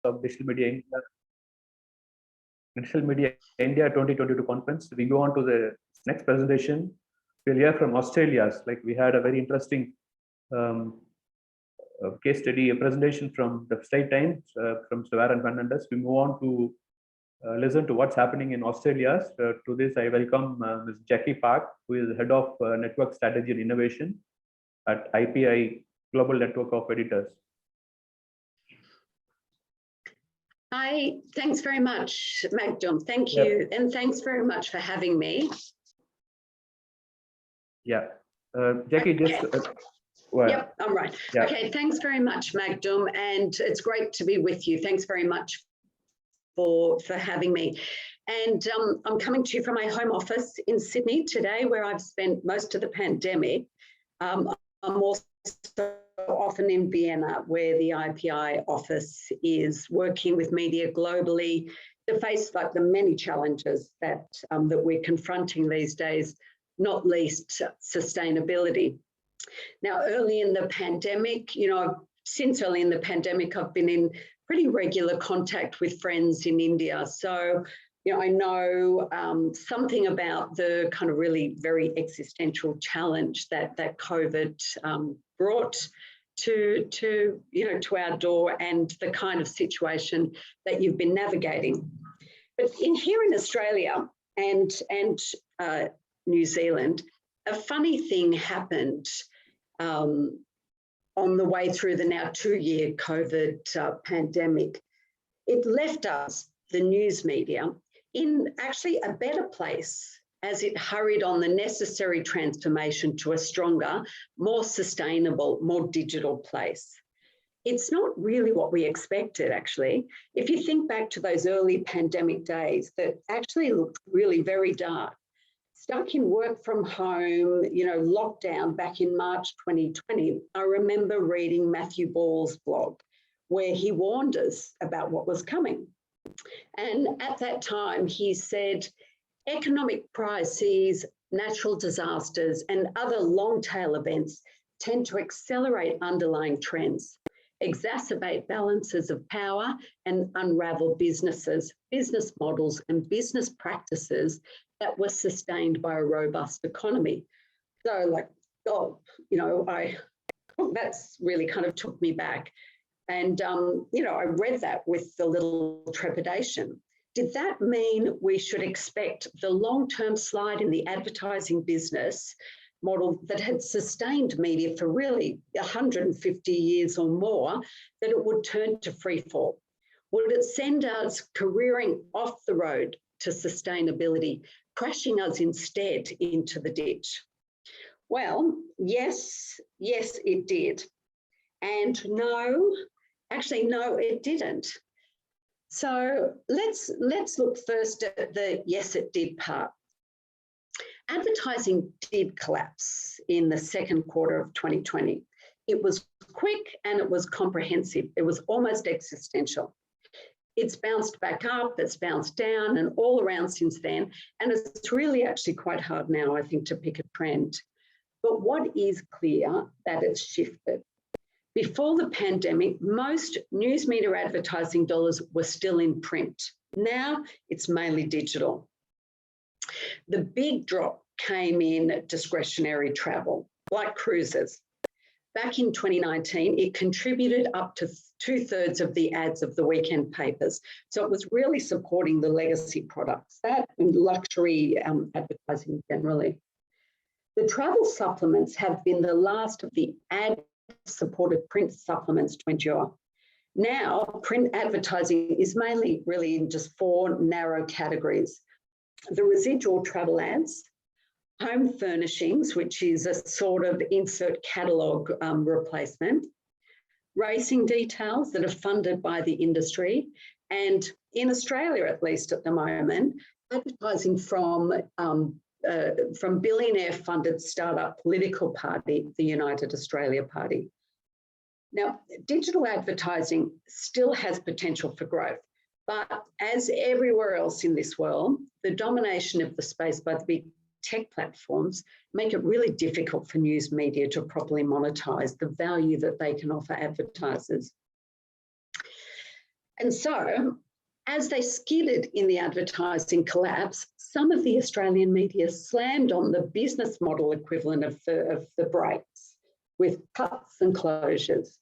of Digital Media India 2022 conference. We go on to the next presentation. We'll hear from Australia. Like we had a very interesting case study, a presentation from the State Times from Savaran Fernandez. We move on to listen to what's happening in Australia. To this, I welcome Ms. Jacqui Park, who is Head of Network Strategy and Innovation at IPI Global Network of Editors. Hi, thanks very much, Magdum. Thank you. Yep. And thanks very much for having me. Yeah, Jacqui, just... Yep, I'm right. Yeah. Okay, thanks very much, Magdum. And it's great to be with you. Thanks very much for having me. And I'm coming to you from my home office in Sydney today, where I've spent most of the pandemic. I'm also often in Vienna, where the IPI office is working with media globally to face like the many challenges that we're confronting these days, not least sustainability. Now, early in the pandemic, since early in the pandemic, I've been in pretty regular contact with friends in India. So, I know something about the kind of really very existential challenge that COVID brought to our door and the kind of situation that you've been navigating. But here in Australia and New Zealand, a funny thing happened on the way through the now 2-year COVID pandemic. It left us, the news media, in actually a better place as it hurried on the necessary transformation to a stronger, more sustainable, more digital place. It's not really what we expected, actually. If you think back to those early pandemic days that actually looked really very dark, stuck in work from home, lockdown back in March 2020, I remember reading Matthew Ball's blog where he warned us about what was coming. And at that time, he said, economic crises, natural disasters, and other long tail events tend to accelerate underlying trends, exacerbate balances of power, and unravel businesses, business models, and business practices that were sustained by a robust economy. So that's really kind of took me back. And, I read that with a little trepidation. Did that mean we should expect the long-term slide in the advertising business model that had sustained media for really 150 years or more, that it would turn to free fall? Would it send us careering off the road to sustainability, crashing us instead into the ditch? Well, yes, it did. And no, it didn't. So let's look first at the yes, it did part. Advertising did collapse in the second quarter of 2020. It was quick and it was comprehensive. It was almost existential. It's bounced back up, it's bounced down and all around since then. And it's really actually quite hard now, I think, to pick a trend. But what is clear that it's shifted. Before the pandemic, most news media advertising dollars were still in print. Now it's mainly digital. The big drop came in discretionary travel, like cruises. Back in 2019, it contributed up to 2/3 of the ads of the weekend papers. So it was really supporting the legacy products, that and luxury advertising generally. The travel supplements have been the last of the ad-supported print supplements to endure. Now, print advertising is mainly really in just 4 narrow categories. The residual travel ads, home furnishings, which is a sort of insert catalogue replacement, racing details that are funded by the industry, and in Australia, at least at the moment, advertising from billionaire-funded startup political party, the United Australia Party. Now, digital advertising still has potential for growth, but as everywhere else in this world, the domination of the space by the big tech platforms make it really difficult for news media to properly monetize the value that they can offer advertisers. And so, as they skidded in the advertising collapse, some of the Australian media slammed on the business model equivalent of the brakes with cuts and closures.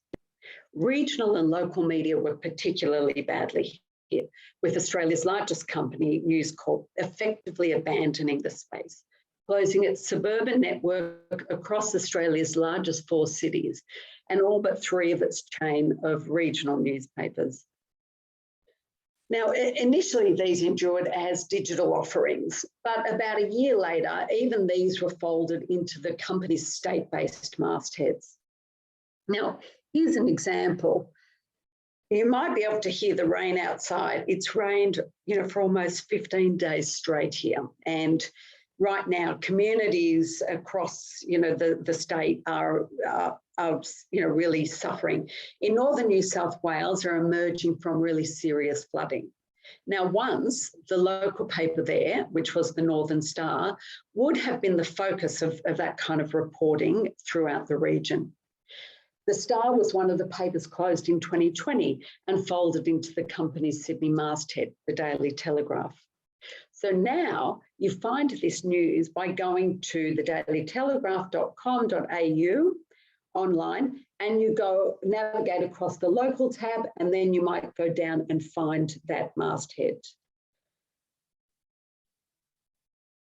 Regional and local media were particularly badly hit, with Australia's largest company, News Corp, effectively abandoning the space, closing its suburban network across Australia's largest 4 cities and all but 3 of its chain of regional newspapers. Now, initially these endured as digital offerings, but about a year later, even these were folded into the company's state-based mastheads. Now, here's an example. You might be able to hear the rain outside. It's rained, for almost 15 days straight here. And right now, communities across, the state are really suffering. In northern New South Wales are emerging from really serious flooding. Now, once the local paper there, which was the Northern Star, would have been the focus of that kind of reporting throughout the region. The Star was one of the papers closed in 2020 and folded into the company's Sydney masthead, the Daily Telegraph. So now you find this news by going to thedailytelegraph.com.au online, and you go navigate across the local tab, and then you might go down and find that masthead.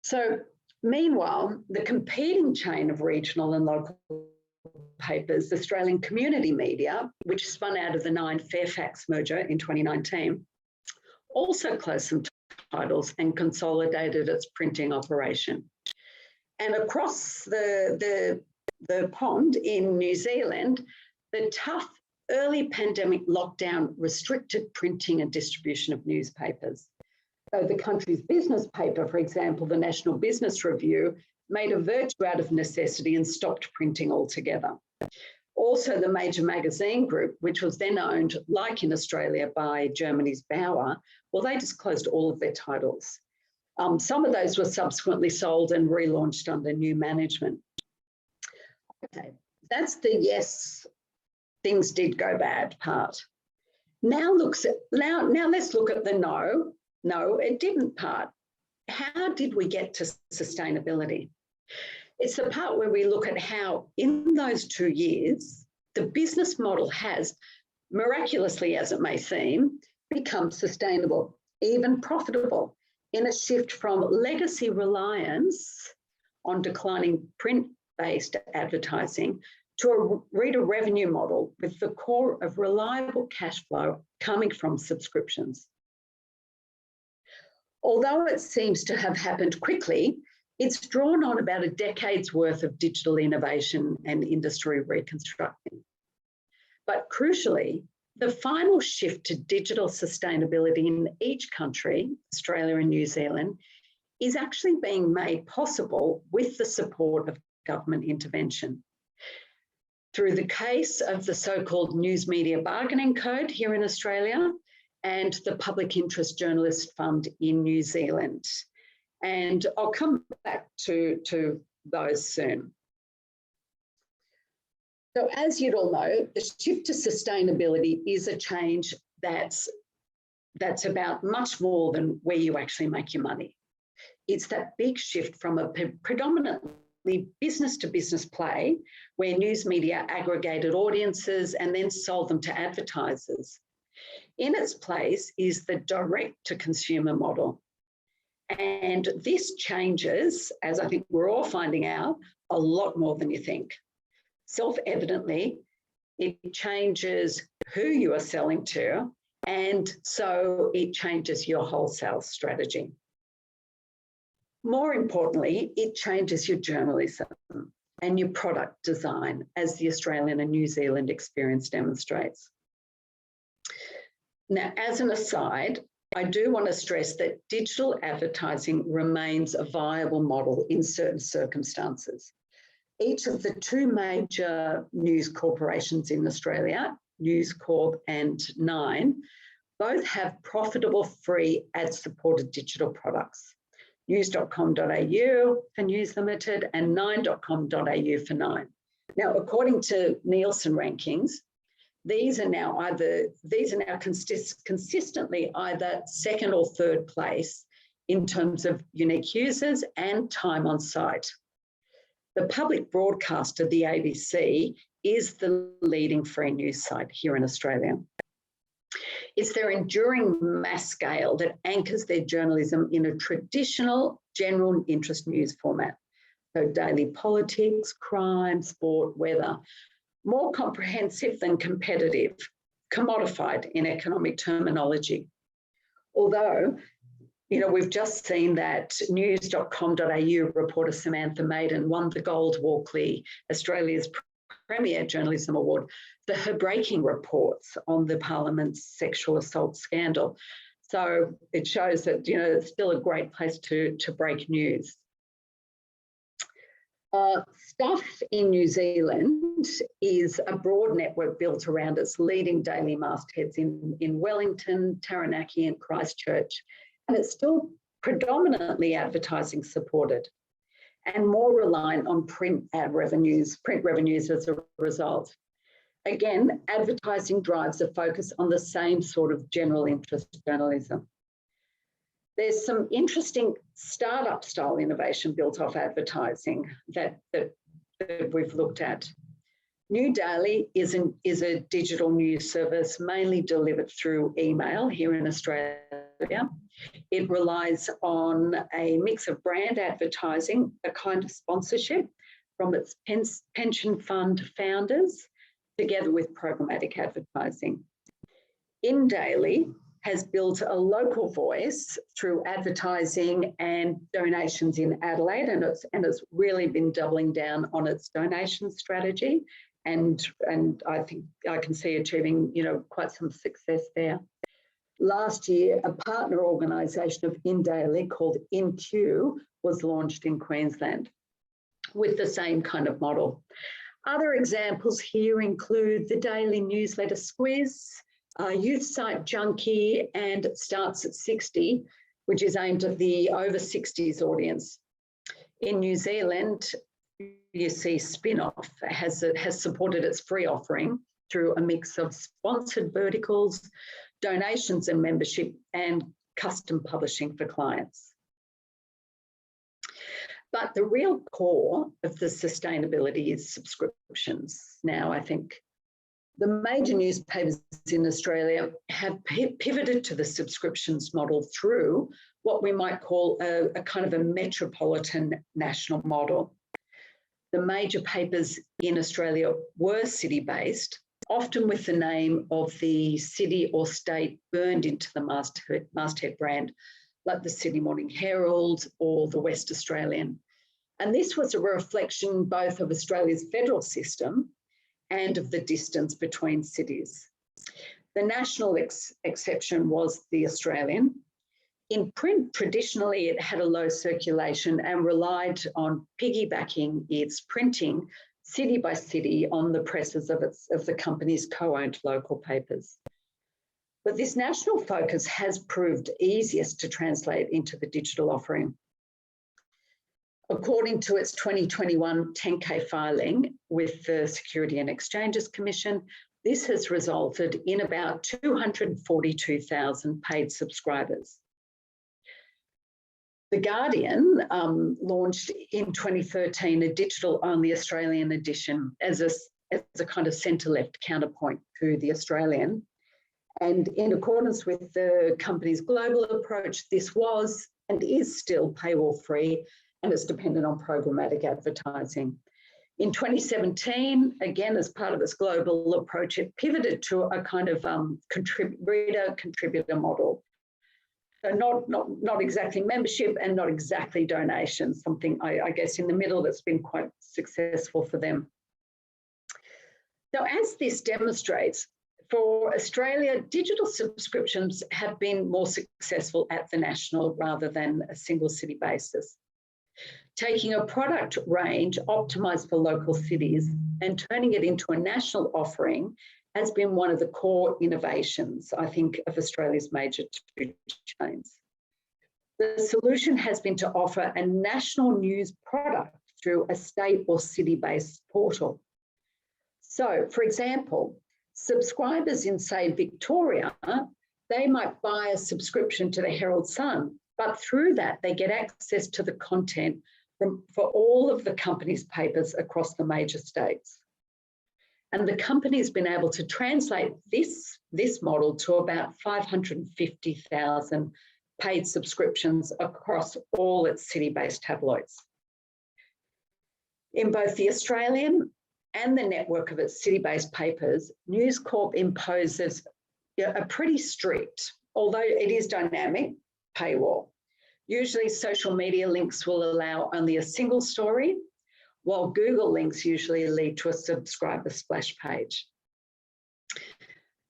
So meanwhile, the competing chain of regional and local papers, Australian Community Media, which spun out of the 9 Fairfax merger in 2019, also closed some titles and consolidated its printing operation. And across the pond in New Zealand, the tough early pandemic lockdown restricted printing and distribution of newspapers. So the country's business paper, for example, the National Business Review, made a virtue out of necessity and stopped printing altogether. Also, the major magazine group, which was then owned, like in Australia, by Germany's Bauer, well, they just closed all of their titles. Some of those were subsequently sold and relaunched under new management. Okay, that's the yes, things did go bad part. Now let's look at the no, it didn't part. How did we get to sustainability? It's the part where we look at how, in those 2 years, the business model has, miraculously as it may seem, become sustainable, even profitable, in a shift from legacy reliance on declining print-based advertising to a reader revenue model with the core of reliable cash flow coming from subscriptions. Although it seems to have happened quickly, it's drawn on about a decade's worth of digital innovation and industry reconstructing. But crucially, the final shift to digital sustainability in each country, Australia and New Zealand, is actually being made possible with the support of government intervention. Through the case of the so-called News Media Bargaining Code here in Australia and the Public Interest Journalist Fund in New Zealand. And I'll come back to those soon. So as you'd all know, the shift to sustainability is a change that's about much more than where you actually make your money. It's that big shift from a predominantly business-to-business play where news media aggregated audiences and then sold them to advertisers. In its place is the direct-to-consumer model. And this changes, as I think we're all finding out, a lot more than you think. Self-evidently, it changes who you are selling to, and so it changes your wholesale strategy. More importantly, it changes your journalism and your product design, as the Australian and New Zealand experience demonstrates. Now, as an aside, I do want to stress that digital advertising remains a viable model in certain circumstances. Each of the 2 major news corporations in Australia, News Corp and Nine, both have profitable free ad-supported digital products. News.com.au for News Limited and Nine.com.au for Nine. Now, according to Nielsen rankings, These are now consistently either second or third place in terms of unique users and time on site. The public broadcaster, the ABC, is the leading free news site here in Australia. It's their enduring mass scale that anchors their journalism in a traditional general interest news format. So daily politics, crime, sport, weather, more comprehensive than competitive, commodified in economic terminology. Although, you know, we've just seen that news.com.au reporter Samantha Maiden won the Gold Walkley, Australia's Premier Journalism Award, for her breaking reports on the Parliament's sexual assault scandal. So it shows that, you know, it's still a great place to break news. Stuff in New Zealand is a broad network built around its leading daily mastheads in Wellington, Taranaki and Christchurch. And it's still predominantly advertising supported and more reliant on print revenues as a result. Again, advertising drives a focus on the same sort of general interest journalism. There's some interesting startup style innovation built off advertising that we've looked at. New Daily is a digital news service mainly delivered through email here in Australia. It relies on a mix of brand advertising, a kind of sponsorship from its pension fund founders, together with programmatic advertising. In Daily has built a local voice through advertising and donations in Adelaide, and it's really been doubling down on its donation strategy. And I think I can see achieving, you know, quite some success there. Last year, a partner organisation of InDaily called InQ was launched in Queensland with the same kind of model. Other examples here include the daily newsletter Squiz, youth site Junkie, and It Starts at 60, which is aimed at the over 60s audience. In New Zealand, you see Spin-Off has supported its free offering through a mix of sponsored verticals, donations and membership, and custom publishing for clients. But the real core of the sustainability is subscriptions. Now, I think the major newspapers in Australia have pivoted to the subscriptions model through what we might call a kind of a metropolitan national model. The major papers in Australia were city-based, often with the name of the city or state burned into the masthead brand, like the Sydney Morning Herald or the West Australian. And this was a reflection both of Australia's federal system and of the distance between cities. The national exception was the Australian. In print, traditionally, it had a low circulation and relied on piggybacking its printing city by city on the presses of the company's co-owned local papers. But this national focus has proved easiest to translate into the digital offering. According to its 2021 10K filing with the Security and Exchanges Commission, this has resulted in about 242,000 paid subscribers. The Guardian launched in 2013 a digital-only Australian edition as a kind of centre-left counterpoint to the Australian. And in accordance with the company's global approach, this was and is still paywall-free, and it's dependent on programmatic advertising. In 2017, again, as part of its global approach, it pivoted to a kind of reader-contributor model. So not exactly membership and not exactly donations, something I guess in the middle that's been quite successful for them. So as this demonstrates, for Australia, digital subscriptions have been more successful at the national rather than a single city basis. Taking a product range optimised for local cities and turning it into a national offering has been one of the core innovations, I think, of Australia's major two chains. The solution has been to offer a national news product through a state or city-based portal. So, for example, Subscribers in, say, Victoria, they might buy a subscription to the Herald Sun, but through that, they get access to the content for all of the company's papers across the major states. And the company's been able to translate this model to about 550,000 paid subscriptions across all its city-based tabloids. In both the Australian and the network of its city-based papers, News Corp imposes a pretty strict, although it is dynamic, paywall. Usually social media links will allow only a single story, while Google links usually lead to a subscriber splash page.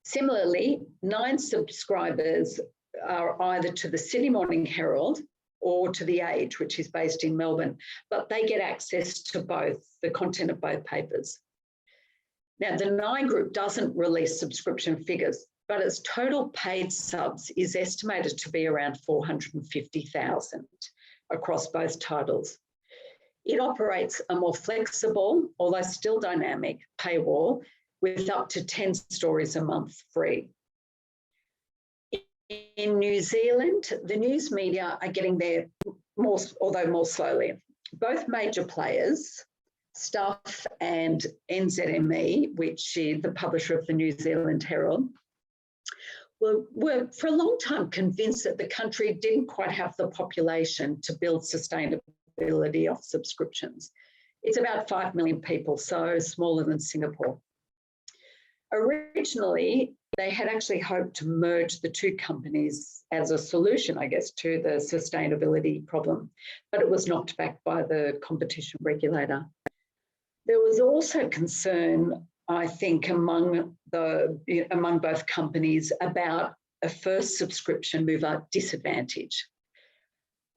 Similarly, 9 subscribers are either to the Sydney Morning Herald or to The Age, which is based in Melbourne, but they get access to both, the content of both papers. Now, the 9 group doesn't release subscription figures, but its total paid subs is estimated to be around 450,000 across both titles. It operates a more flexible, although still dynamic, paywall with up to 10 stories a month free. In New Zealand, the news media are getting there although more slowly. Both major players, Stuff and NZME, which is the publisher of the New Zealand Herald, were for a long time convinced that the country didn't quite have the population to build sustainability of subscriptions. It's about 5 million people, so smaller than Singapore. Originally, they had actually hoped to merge the 2 companies as a solution, I guess, to the sustainability problem, but it was knocked back by the competition regulator. There was also concern, I think, among both companies about a first subscription mover disadvantage.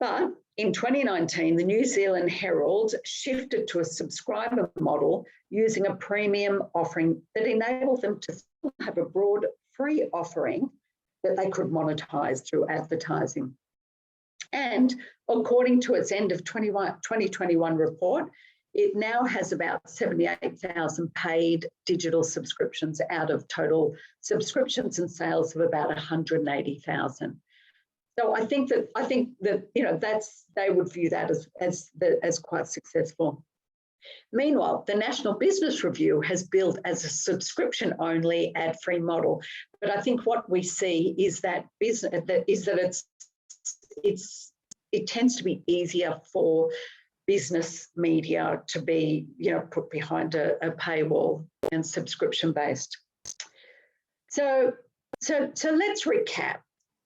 But in 2019, the New Zealand Herald shifted to a subscriber model using a premium offering that enabled them to have a broad free offering that they could monetize through advertising. And according to its end of 2021 report, it now has about 78,000 paid digital subscriptions out of total subscriptions and sales of about 180,000. So I think that they would view that as quite successful. Meanwhile, the National Business Review has built as a subscription-only ad-free model, but I think what we see is that it tends to be easier for business media to be put behind a paywall and subscription-based. So let's recap.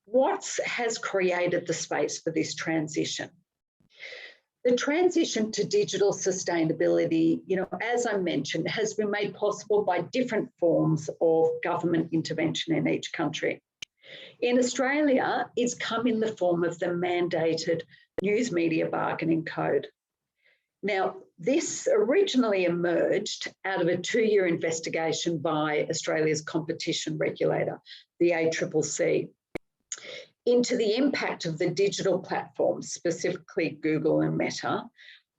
What has created the space for this transition? The transition to digital sustainability, as I mentioned, has been made possible by different forms of government intervention in each country. In Australia, it's come in the form of the mandated News Media Bargaining Code. Now, this originally emerged out of a 2-year investigation by Australia's competition regulator, the ACCC, into the impact of the digital platforms, specifically Google and Meta,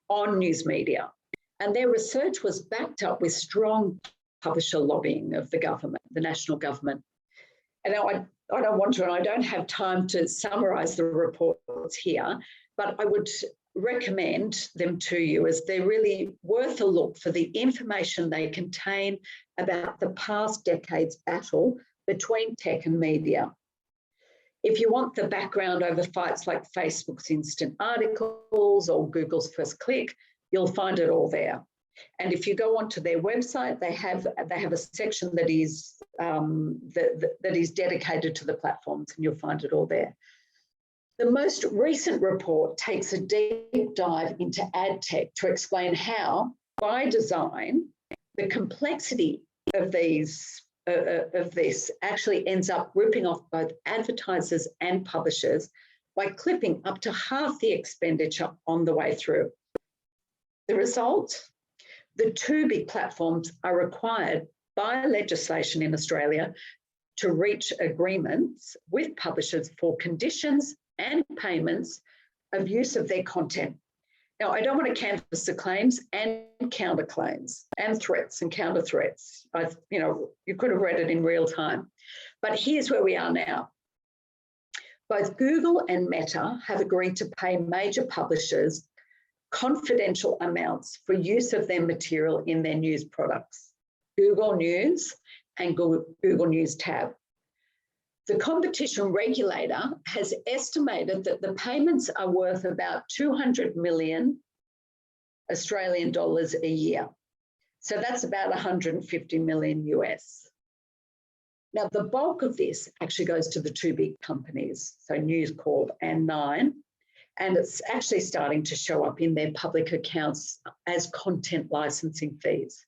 on news media. And their research was backed up with strong publisher lobbying of the government, the national government. And now I don't want to, and I don't have time to summarise the reports here, but I would recommend them to you as they're really worth a look for the information they contain about the past decade's battle between tech and media. If you want the background over fights like Facebook's instant articles or Google's first click, you'll find it all there. And if you go onto their website, they have a section that is that is dedicated to the platforms, and you'll find it all there. The most recent report takes a deep dive into ad tech to explain how, by design, the complexity of this actually ends up ripping off both advertisers and publishers by clipping up to half the expenditure on the way through. The result? The 2 big platforms are required by legislation in Australia to reach agreements with publishers for conditions and payments of use of their content. Now, I don't want to canvass the claims and counterclaims and threats and counter threats. You could have read it in real time. But here's where we are now. Both Google and Meta have agreed to pay major publishers confidential amounts for use of their material in their news products, Google News and Google News Tab. The competition regulator has estimated that the payments are worth about 200 million Australian dollars a year. So that's about 150 million US. Now, the bulk of this actually goes to the two big companies, so News Corp and Nine, and it's actually starting to show up in their public accounts as content licensing fees.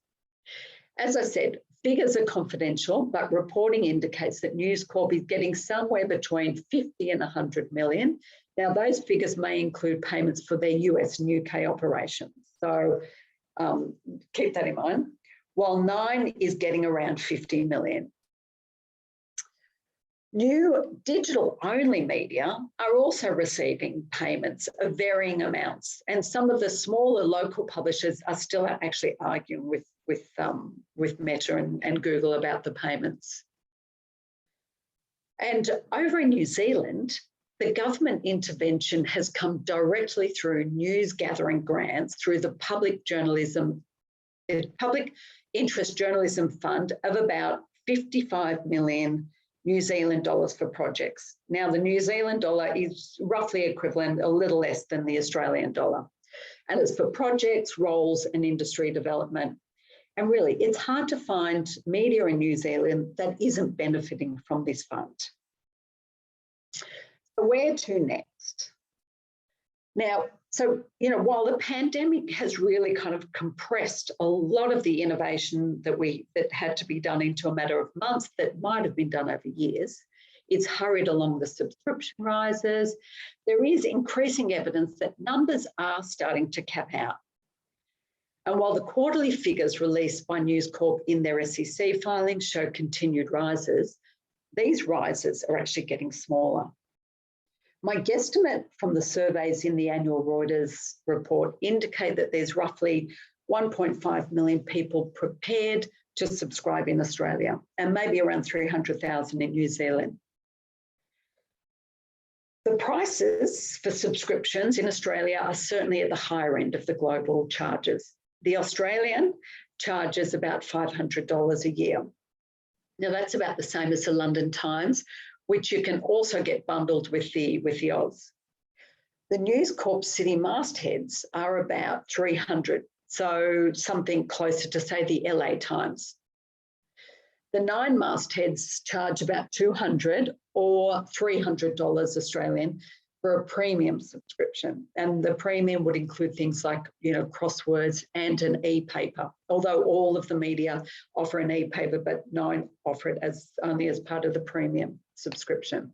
As I said, figures are confidential, but reporting indicates that News Corp is getting somewhere between 50 and 100 million. Now, those figures may include payments for their US and UK operations. So keep that in mind, while Nine is getting around 50 million. New digital-only media are also receiving payments of varying amounts, and some of the smaller local publishers are still actually arguing with Meta and Google about the payments. And over in New Zealand, the government intervention has come directly through news gathering grants through the Public Interest Journalism Fund of about 55 million New Zealand dollars for projects. Now, the New Zealand dollar is roughly equivalent, a little less than the Australian dollar. And it's for projects, roles, and industry development. And really, it's hard to find media in New Zealand that isn't benefiting from this fund. So where to next? Now, while the pandemic has really kind of compressed a lot of the innovation that had to be done into a matter of months that might have been done over years, it's hurried along the subscription rises. There is increasing evidence that numbers are starting to cap out. And while the quarterly figures released by News Corp in their SEC filings show continued rises, these rises are actually getting smaller. My guesstimate from the surveys in the annual Reuters report indicate that there's roughly 1.5 million people prepared to subscribe in Australia, and maybe around 300,000 in New Zealand. The prices for subscriptions in Australia are certainly at the higher end of the global charges. The Australian charges about $500 a year. Now, that's about the same as the London Times, which you can also get bundled with the Oz. The News Corp city mastheads are about 300, so something closer to, say, the LA Times. The Nine mastheads charge about 200 or $300 Australian for a premium subscription. And the premium would include things like, crosswords and an e-paper, although all of the media offer an e-paper, but Nine offer it only as part of the premium subscription.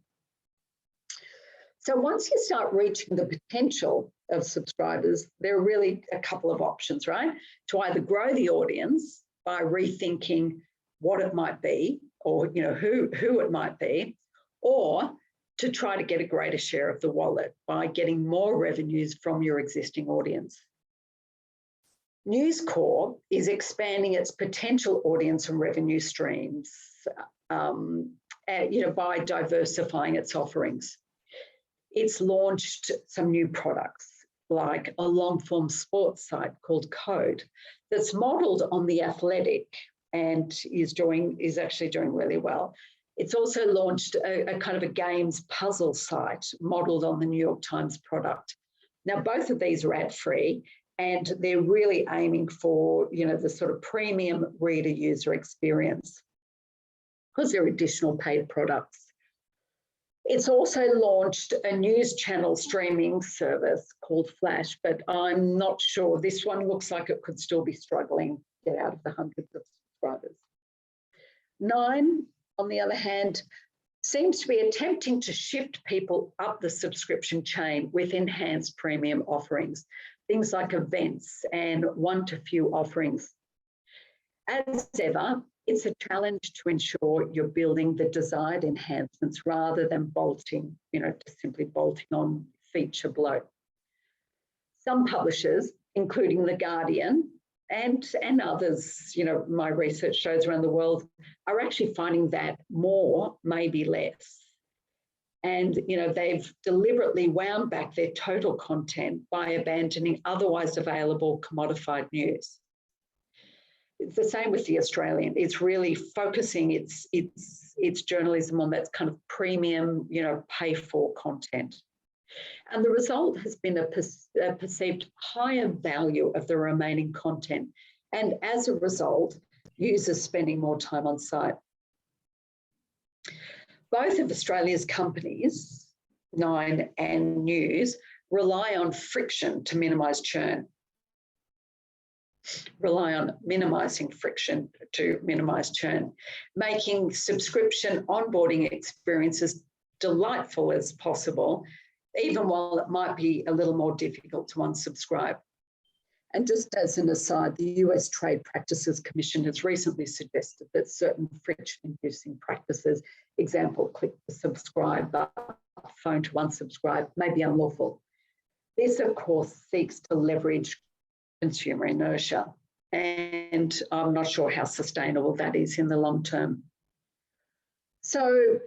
So once you start reaching the potential of subscribers, there are really a couple of options, right? To either grow the audience by rethinking what it might be, or who it might be, or to try to get a greater share of the wallet by getting more revenues from your existing audience. News Corp is expanding its potential audience and revenue streams by diversifying its offerings. It's launched some new products, like a long-form sports site called Code that's modelled on The Athletic and is actually doing really well. It's also launched a kind of a games puzzle site modelled on the New York Times product. Now, both of these are ad-free, and they're really aiming for, the sort of premium reader user experience because they're additional paid products. It's also launched a news channel streaming service called Flash, but I'm not sure. This one looks like it could still be struggling to get out of the hundreds of subscribers. Nine, on the other hand, seems to be attempting to shift people up the subscription chain with enhanced premium offerings, things like events and one-to-few offerings. As ever, it's a challenge to ensure you're building the desired enhancements rather than simply bolting on feature bloat. some publishers, including The Guardian and others, my research shows around the world, are actually finding that more may be less. And, they've deliberately wound back their total content by abandoning otherwise available commodified news. It's the same with The Australian. It's really focusing its journalism on that kind of premium, pay for content. And the result has been a perceived higher value of the remaining content. And as a result, users spending more time on site. Both of Australia's companies, Nine and News, rely on friction to minimise churn. Rely on minimising friction to minimise churn, making subscription onboarding experiences delightful as possible, even while it might be a little more difficult to unsubscribe. And just as an aside, the US Trade Practices Commission has recently suggested that certain friction-inducing practices, example, click to subscribe, phone to unsubscribe, may be unlawful. This, of course, seeks to leverage consumer inertia, and I'm not sure how sustainable that is in the long term. So,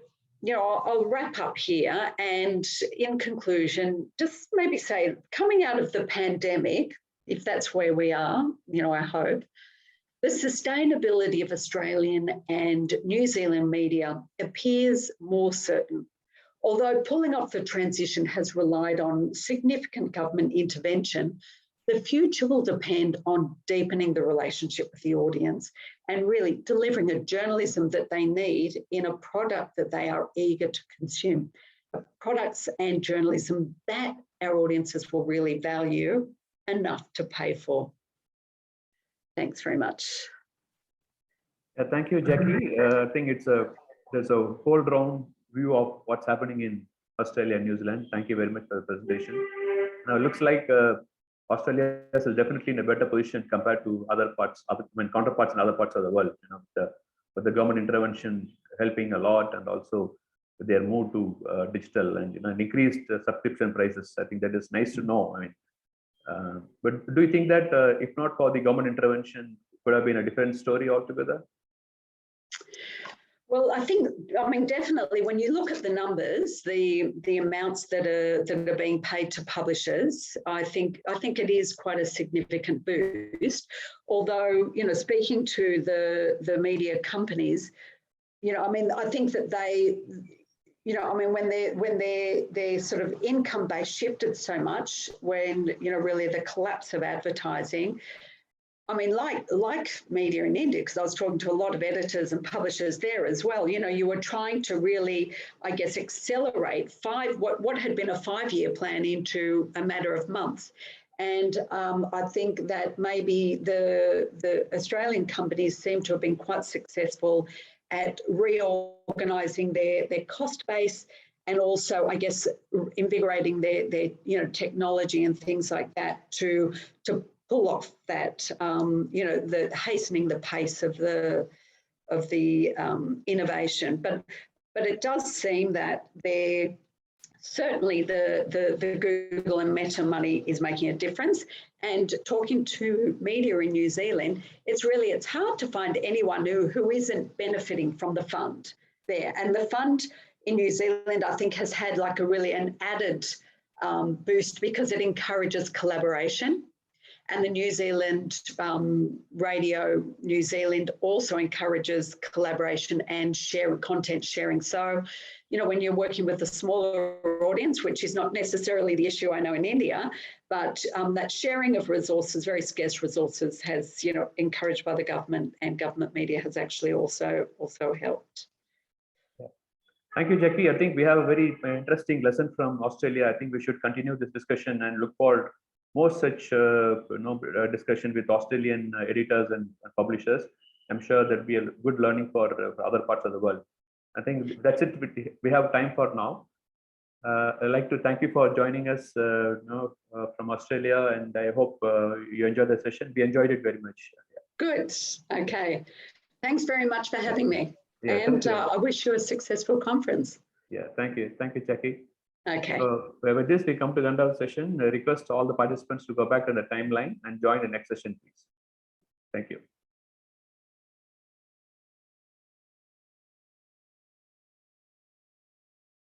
I'll wrap up here, and in conclusion, just maybe say, coming out of the pandemic, if that's where we are, I hope, the sustainability of Australian and New Zealand media appears more certain. Although pulling off the transition has relied on significant government intervention, the future will depend on deepening the relationship with the audience and really delivering a journalism that they need in a product that they are eager to consume. Products and journalism that our audiences will really value enough to pay for. Thanks very much. Yeah, thank you, Jacqui. I think there's a whole round view of what's happening in Australia and New Zealand. Thank you very much for the presentation. Now, it looks like Australia is definitely in a better position compared to counterparts in other parts of the world. With the government intervention helping a lot, and also their move to digital and increased subscription prices. I think that is nice to know. But do you think that if not for the government intervention, could have been a different story altogether? Well, I mean, definitely when you look at the numbers, the amounts that are being paid to publishers, I think it is quite a significant boost. Although, speaking to the media companies, I mean, I think that they, when their sort of income base shifted so much, when, really the collapse of advertising, I mean, like media in India, because I was talking to a lot of editors and publishers there as well, you were trying to really, I guess, accelerate what had been a 5-year plan into a matter of months. And I think that maybe the Australian companies seem to have been quite successful at reorganising their cost base, and also, I guess, invigorating their technology and things like that to pull off that, the hastening the pace of the innovation. But it does seem that certainly the Google and Meta money is making a difference. And talking to media in New Zealand, it's hard to find anyone who isn't benefiting from the fund there. And the fund in New Zealand, I think, has had like an added boost because it encourages collaboration. And the New Zealand Radio New Zealand also encourages collaboration and content sharing. So, when you're working with a smaller audience, which is not necessarily the issue I know in India, but that sharing of resources, very scarce resources, has, encouraged by the government, and government media has actually also helped. Thank you, Jacqui. I think we have a very interesting lesson from Australia. I think we should continue this discussion and look for more such discussion with Australian editors and publishers. I'm sure that'll be a good learning for other parts of the world. I think that's it. We have time for now. I'd like to thank you for joining us from Australia, and I hope you enjoyed the session. We enjoyed it very much. Good. Okay. Thanks very much for having me. Yeah, and I wish you a successful conference. Yeah, thank you. Thank you, Jacqui. Okay. So with this, we come to the end of the session. I request all the participants to go back to the timeline and join the next session, please. Thank you.